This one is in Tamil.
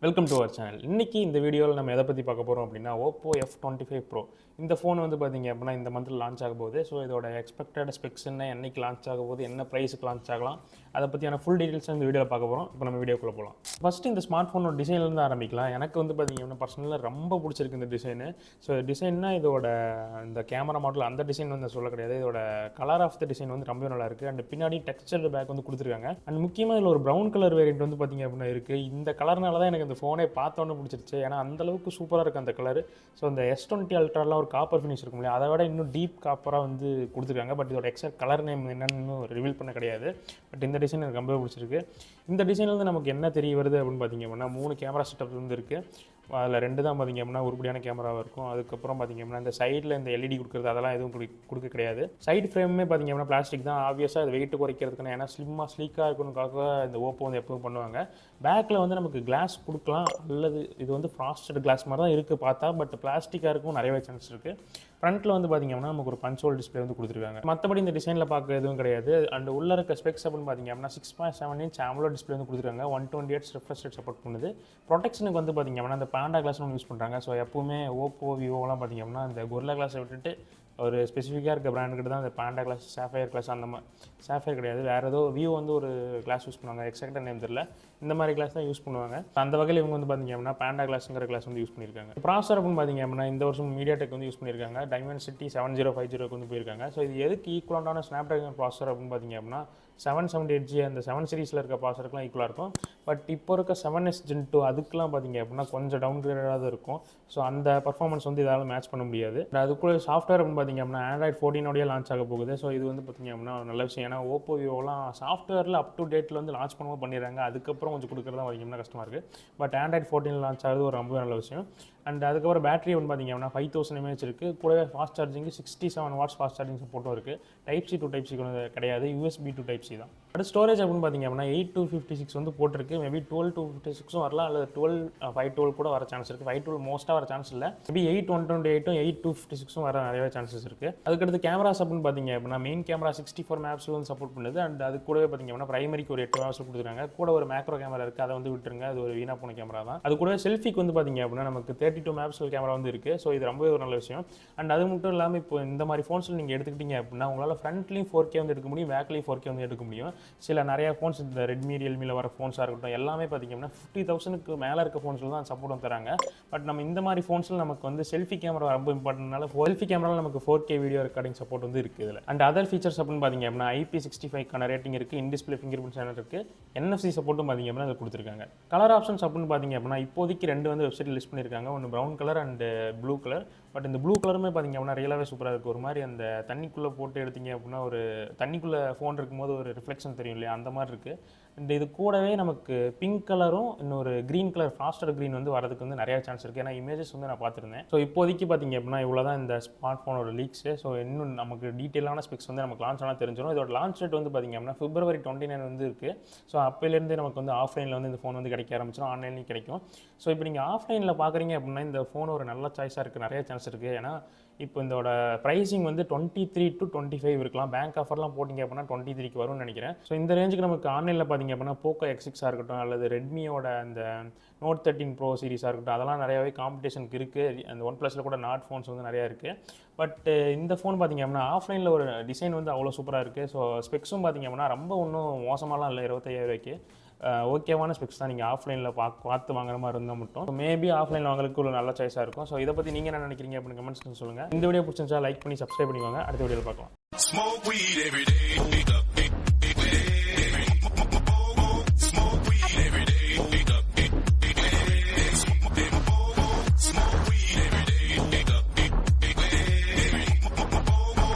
Welcome to our channel. இன்றைக்கி இந்த வீடியோவில் நம்ம எதை பற்றி பார்க்க போகிறோம் அப்படின்னா Oppo F25 Pro. இந்த ஃபோன் வந்து பார்த்திங்க அப்படின்னா இந்த மந்தில் லான்ச் ஆக போகுது. ஸோ இதோட எக்ஸ்பெக்டட் ஸ்பெக்ஸ் என்ன, என்னைக்கு லான்ச் ஆக போகுது, என்ன ப்ரைஸுக்கு லான்ச் ஆகலாம், அதை பற்றியான ஃபுல் டீட்டெயில்ஸ் இந்த வீடியோவில் பார்க்க போகிறோம். இப்போ நம்ம வீடியோக்குள்ளே போகலாம். ஃபஸ்ட்டு இந்த ஸ்மார்ட் ஃபோனோட டிசைன்லேருந்து ஆரம்பிக்கலாம். எனக்கு வந்து பார்த்திங்க அப்படின்னா பர்சனலாக ரொம்ப பிடிச்சிருக்கு இந்த டிசைனு. ஸோ டிசைன்னா இதோட இந்த கேமரா மாடல் அந்த டிசைன் வந்து சொல்ல கிடையாது. இதோட கலர் ஆஃப் த டிசைன் வந்து ரொம்ப நல்லா இருக்குது. அண்ட் பின்னாடி டெக்ஸ்டர் பேக் வந்து கொடுத்துருக்காங்க. அண்ட் முக்கியமாக இதில் ஒரு ப்ரௌன் கலர் வேரியன்ட் வந்து பார்த்திங்க அப்படின்னா இருக்குது. இந்த கலர்னால தான் எனக்கு இந்த ஃபோனே பார்த்தோன்னு பிடிச்சிருச்சு. ஏன்னா அந்தளவுக்கு சூப்பராக இருக்குது அந்த கலர். ஸோ இந்த S20 அல்ட்ராலாம் ஒரு காப்பர் ஃபினிஷ் இருக்கும் இல்லையா, அதை விட இன்னும் டீப் காப்பராக வந்து கொடுத்துருக்காங்க. பட் இதோட எக்ஸாக்ட் கலர் நேம் என்னன்னு ரிவீல் பண்ண கிடையாது. பட் இந்த டிசைன் எனக்கு ரொம்ப பிடிச்சிருக்கு. இந்த டிசைன்லேருந்து நமக்கு என்ன தெரிய வருது அப்படின்னு பார்த்திங்க அப்படின்னா 3 கேமரா செட்டப் வந்து இருக்குது. அதில் 2 தான் பார்த்திங்க அப்படின்னா உருப்படியான கேமராவாக இருக்கும். அதுக்கப்புறம் பார்த்திங்க அப்படின்னா இந்த சைடில் இந்த LED கொடுக்குறது அதெல்லாம் எதுவும் கொடுக்க கிடையாது. சைடு ஃப்ரேமே பார்த்திங்க அப்படின்னா பிளாஸ்டிக் தான். ஆப்வியஸாக அது வெயிட் குறைக்கிறதுக்கான, ஏன்னா ஸ்லீக்காக இருக்கணுக்காக இந்த ஓப்போ வந்து எப்பவும் பண்ணுவாங்க. பேக்கில் வந்து நமக்கு கிளாஸ் கொடுக்கலாம், அல்லது இது வந்து ஃப்ராஸ்டட் கிளாஸ் மாதிரி தான் இருக்குது பார்த்தா. பட் பிளாஸ்டிக்காக இருக்கும் நிறையவே சான்ஸ் இருக்குது. ஃப்ரண்ட்டில் வந்து பார்த்திங்க அப்படின்னா நமக்கு ஒரு பஞ்ச் ஹோல் டிஸ்பிளே வந்து கொடுத்துருக்காங்க. மற்றபடி இந்த டிசைனில் பார்க்க எதுவும் கிடையாது. அண்ட் உள்ள இருக்க ஸ்பெக்ஸ் அப்படின்னு பார்த்திங்க அப்படின்னா 6.7 inch AMOLED டிஸ்பிளே வந்து கொடுத்துருக்காங்க. 120Hz refresh rate சப்போர்ட் பண்ணுது. ப்ரொடெக்ஷனுக்கு வந்து பார்த்திங்க அப்படின்னா அந்த பாண்டா கிளாஸ் ஒன்று யூஸ் பண்ணுறாங்க. ஸோ எப்பவுமே ஓப்போ விவோலாம் பார்த்திங்க அப்படின்னா அந்த கொரில்லா கிளாஸை விட்டுட்டு ஒரு ஸ்பெசிஃபிக்காக இருக்க பிராண்டுக்கிட்ட தான் அந்த பாண்டா கிளாஸ், சாஃபயர் கிளாஸ், அந்த மாதிரி சாஃபயர் கிடையாது, வேறு ஏதோ விவோ வந்து ஒரு கிளாஸ் யூஸ் பண்ணுவாங்க, எக்ஸாக்டாக நேம் தெரியல. இந்த மாதிரி கிளாஸ் தான் யூஸ் பண்ணுவாங்க. அந்த வகையில் இவங்க வந்து பார்த்திங்க அப்படின்னா பாண்டா கிளாஸுங்கிற கிளாஸ் வந்து யூஸ் பண்ணியிருக்காங்க. ப்ராசர் அப்படின்னு பார்த்திங்க அப்படின்னா இந்த வருஷம் மீடியாடெக் வந்து யூஸ் பண்ணியிருக்காங்க. Dimensity 7050 வந்து போயிருக்காங்க. ஸோ இது எதுக்கு ஈக்குவலான ஸ்னாப்ட்ராகன் ப்ராசர் அப்படின்னு பார்த்திங்க அப்படின்னா 778G அந்த 7 சீரிஸில் இருக்க ப்ராசருக்குலாம் ஈக்குவலாக இருக்கும். பட் இப்போ இருக்க 7S Gen 2 அதுக்கெலாம் பார்த்திங்க அப்படின்னா கொஞ்சம் டவுன் கிரேடாக தான் இருக்கும். ஸோ அந்த பர்ஃபார்மன்ஸ் வந்து இதால் மேட்ச் பண்ண முடியாது. அதுக்குள்ளே சாஃப்ட்வேர் அப்படின்னு பார்த்திங்க அப்படின்னா Android 14 லான்ச் ஆக போகுது. ஸோ இது வந்து பார்த்திங்க அப்படின்னா நல்ல விஷயம். ஏன்னா ஓப்போ விவோலாம் சாஃப்ட்வேரில் அப் டு டேட்டில் வந்து லான்ச் பண்ணும்போது பண்ணிடுறாங்க. அதுக்கப்புறம் கொஞ்சம் கொடுக்குறதா பார்த்திங்கன்னா கஷ்டமாக இருக்குது. பட் Android 14 லான்ச் ஆகுது ஒரு ரொம்ப நல்ல விஷயம். அண்ட் அதுக்கப்புறம் பேட்டரி வந்து பார்த்திங்க அப்படின்னா 5000 mAh இருக்குது. கூடவே ஃபாஸ்ட் சார்ஜிங்கு 67 வாட்ஸ் ஃபாஸ்ட் சார்ஜிங் சப்போர்ட்டும் இருக்குது. Type-C to Type-C கிடையாது, USB to Type-C தான். அடுத்து ஸ்டோரேஜ் அப்படின்னு பார்த்திங்க அப்படின்னா 8/256 வந்து போட்டிருக்கு. மேபி 12/256 வரலாம், அல்லது 512 கூட வர சான்ஸ் இருக்குது. 512 மோஸ்ட்டாக வர சான்ஸ் இல்லை. மேபி 8/128 8/256 வர நிறையவே சான்சஸ் இருக்குது. அதுக்கடுத்து கேமராஸ் அப்படின்னு பார்த்திங்க அப்படின்னா மெயின் கேமரா 64 MP வந்து சப்போர்ட் பண்ணுது. அண்ட் அது கூடவே பார்த்திங்க அப்படின்னா பிரைமரிக்கு ஒரு 8 MP கொடுத்துருக்காங்க. கூட ஒரு மேக்ரோ கேமரா இருக்குது, அதை வந்து விட்டுருங்க, அது ஒரு வீணா போன கேமரா தான். அது கூட செல்ஃபிக்கு வந்து பார்த்திங்க அப்படின்னா நமக்கு 32 MP கேமரா வந்து இருக்குது. ஸோ இது ரொம்பவே ஒரு நல்ல விஷயம். அண்ட் அது மட்டும் இல்லாமல் இப்போ இந்த மாதிரி ஃபோன்ஸில் நீங்கள் எடுத்துக்கிட்டீங்க அப்படின்னா உங்களால் ஃப்ரண்ட்லேயும் 4K வந்து எடுக்க முடியும், பேக்லேயும் 4K வந்து எடுக்க முடியும். சில நிறைய ஃபோன்ஸ் இந்த ரெட்மி, ரியல்மியில் வர ஃபோன்ஸாக இருக்கட்டும் எல்லாமே பார்த்திங்கன்னா 50,000க்கு மேலே இருக்க ஃபோன்ஸில் தான் சப்போர்ட் வந்து தராங்க. பட் நம்ம இந்த மாதிரி ஃபோன்ஸில் நமக்கு வந்து செல்ஃபி கேமரா ரொம்ப இம்பார்ட்டன்ட்னால செல்ஃபி கேமராவில் நமக்கு 4K வீடியோ ரெக்கார்டிங் சப்போர்ட் வந்து இருக்குது இதில். அண்ட் அதர் ஃபீச்சர்ஸ் அப்படின்னு பார்த்திங்க அப்படின்னா IP65 ரேட்டிங் இருக்குது, இன்டிஸ்பிளே ஃபிங்கர் பிரிண்ட் ஸ்கேனர் இருக்குது, NFC சப்போர்ட்டும் பார்த்திங்க அப்படின்னா அதை கொடுத்துருக்காங்க. கலர் ஆப்ஷன்ஸ் அப்படின்னு பார்த்திங்க அப்படின்னா இப்போதைக்கு 2 வந்து வெப்சைட்டில் லிஸ்ட் பண்ணியிருக்காங்க. ஒன்று brown colour and blue colour. But இந்த ப்ளூ கலருமே பார்த்திங்க அப்படின்னா ரியலாகவே சூப்பராக இருக்குது. ஒரு மாதிரி அந்த தண்ணிக்குள்ளே போட்டு எடுத்திங்க அப்படின்னா ஒரு தண்ணிக்குள்ளே ஃபோன் இருக்கும்போது ஒரு ரிஃப்ளெக்ஷன் தெரியும் இல்லையா, அந்த மாதிரி இருக்குது. அண்ட் இது கூடவே நமக்கு பிங்க் கலரும் இன்னொரு க்ரீன் கலர் ஃபாஸ்டர் க்ரீன் வந்து வரதுக்கு வந்து நிறையா சான்ஸ் இருக்குது. ஏன்னா இமேஜஸ் வந்து நான் பார்த்துருந்தேன். ஸோ இப்போதைக்கு பார்த்திங்க அப்படின்னா இவ்வளோ தான் இந்த ஸ்மார்ட் ஃபோனோட லீக்ஸு. ஸோ இன்னும் நமக்கு டீட்டெயிலான ஸ்பெக்ஸ் வந்து நமக்கு லான்ச் ஆனால் தெரிஞ்சிடும். இதோட லான்ச் டேட் வந்து பார்த்திங்க அப்படின்னா February 29 வந்து இருக்குது. ஸோ அப்போலேருந்து நமக்கு வந்து ஆஃப்லைனில் வந்து இந்த ஃபோன் வந்து கிடைக்க ஆரம்பிச்சிடும், ஆன்லைன்லேயும் கிடைக்கும். ஸோ இப்போ நீங்கள் ஆஃப்லைனில் பார்க்குறீங்க அப்படின்னா இந்த ஃபோன் ஒரு நல்ல சாய்ஸாக இருக்குது, நிறைய சான்ஸ் இருக்குது. ஏன்னா இப்போ இதோட ப்ரைஸிங் வந்து 23 to 25 இருக்கலாம். பேங்க் ஆஃபர்லாம் போட்டிங்க அப்படின்னா 23க்கு வரும்னு நினைக்கிறேன். ஸோ இந்த ரேஞ்சுக்கு நமக்கு ஆன்லைனில் பார்த்திங்க அப்படின்னா போக்கோ X6 இருக்கட்டும், அல்லது ரெட்மியோட அந்த Note 13 Pro சீரிஸாக இருக்கட்டும், அதெல்லாம் நிறையாவே காம்படிஷனுக்கு இருக்குது. அந்த OnePlusல கூட நாட் ஃபோன்ஸ் வந்து நிறையா இருக்குது. பட் இந்த ஃபோன் பார்த்திங்க அப்படின்னா ஆஃப்லைனில் ஒரு டிசைன் வந்து அவ்வளோ சூப்பராக இருக்குது. ஸோ ஸ்பெக்ஸும் பார்த்திங்க அப்படின்னா ரொம்ப ஒன்றும் மோசமாலாம் இல்லை. 25,000 ஓகேவான ஸ்பெக்ஸ் தான். நீங்கள் ஆஃப்லைனில் பார்த்து வாங்குற மாதிரி இருந்தால் மட்டும் மேபி ஆஃப்லைனில் வாங்குறதுக்கு ஒரு நல்ல சாய்ஸாக இருக்கும். ஸோ இதை பற்றி நீங்கள் என்ன நினைக்கிறீங்க அப்படின்னு கமெண்ட்ஸ் சொல்லுங்கள். இந்த வீடியோ பிடிச்சிருந்தா லைக் பண்ணி சப்ஸ்கிரைப் பண்ணிக்கோங்க. அடுத்த வீடியோவில் பார்க்கலாம்.